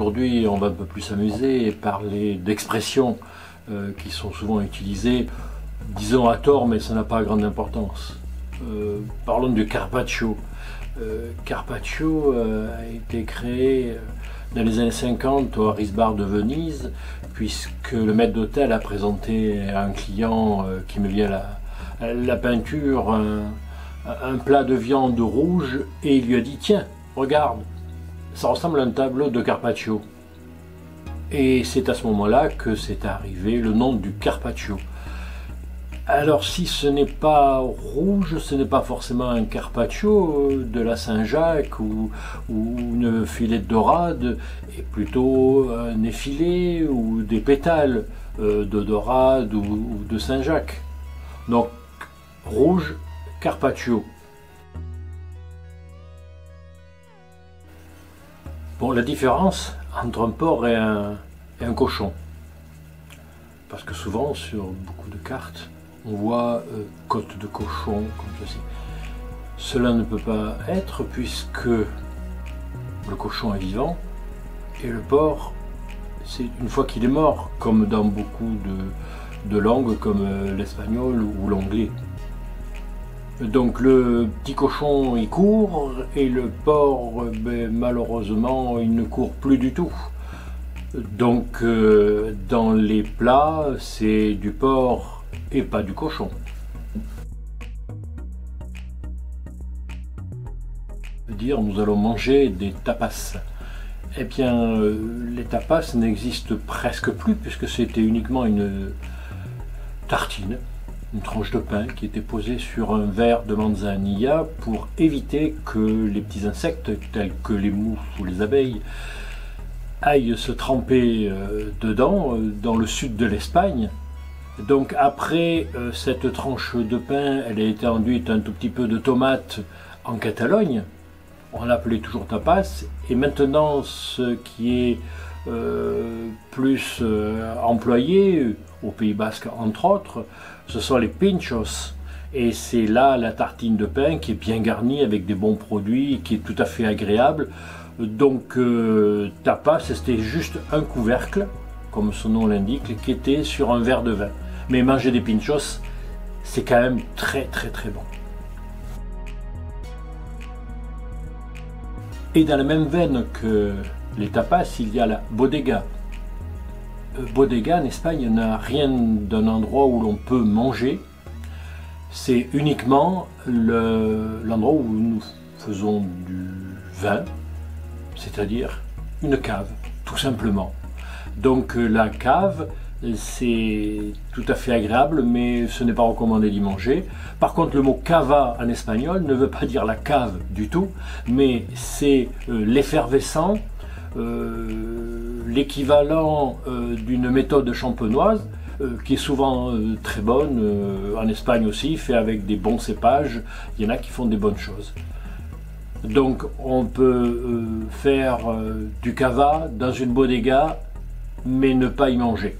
aujourd'hui, on va un peu plus s'amuser et parler d'expressions qui sont souvent utilisées, disons à tort, mais ça n'a pas grande importance. Parlons du carpaccio. Carpaccio a été créé dans les années 50 au Harris Bar de Venise, puisque le maître d'hôtel a présenté à un client qui me vient la peinture un plat de viande rouge, et il lui a dit: tiens, regarde, ça ressemble à un tableau de Carpaccio. Et c'est à ce moment-là que c'est arrivé le nom du carpaccio. Alors si ce n'est pas rouge, ce n'est pas forcément un carpaccio de la Saint-Jacques ou une filette dorade, et plutôt un effilé ou des pétales de dorade ou de Saint-Jacques. Donc rouge, carpaccio. Bon, la différence entre un porc et un cochon, parce que souvent sur beaucoup de cartes on voit côte de cochon comme ceci. Cela ne peut pas être, puisque le cochon est vivant et le porc, c'est une fois qu'il est mort, comme dans beaucoup de langues comme l'espagnol ou l'anglais. Donc le petit cochon il court, et le porc, malheureusement, il ne court plus du tout. Donc dans les plats, c'est du porc et pas du cochon. Dire nous allons manger des tapas. Eh bien, les tapas n'existent presque plus, puisque c'était uniquement une tartine, une tranche de pain qui était posée sur un verre de manzanilla pour éviter que les petits insectes tels que les mouches ou les abeilles aillent se tremper dedans, dans le sud de l'Espagne. Donc après cette tranche de pain, elle a été enduite un tout petit peu de tomate en Catalogne. On l'appelait toujours tapas. Et maintenant, ce qui est plus employé, au Pays Basque entre autres, ce sont les pinchos. Et c'est là la tartine de pain qui est bien garnie avec des bons produits, qui est tout à fait agréable. Donc tapas, c'était juste un couvercle, comme son nom l'indique, qui était sur un verre de vin. Mais manger des pinchos, c'est quand même très très très bon. Et dans la même veine que les tapas, il y a la bodega. Bodega en Espagne n'a rien d'un endroit où l'on peut manger. C'est uniquement l'endroit où nous faisons du vin, c'est-à-dire une cave, tout simplement. Donc la cave, c'est tout à fait agréable, mais ce n'est pas recommandé d'y manger. Par contre, le mot cava en espagnol ne veut pas dire la cave du tout, mais c'est l'effervescent, l'équivalent d'une méthode champenoise, qui est souvent très bonne, en Espagne aussi, fait avec des bons cépages. Il y en a qui font des bonnes choses. Donc on peut faire du cava dans une bodega, mais ne pas y manger.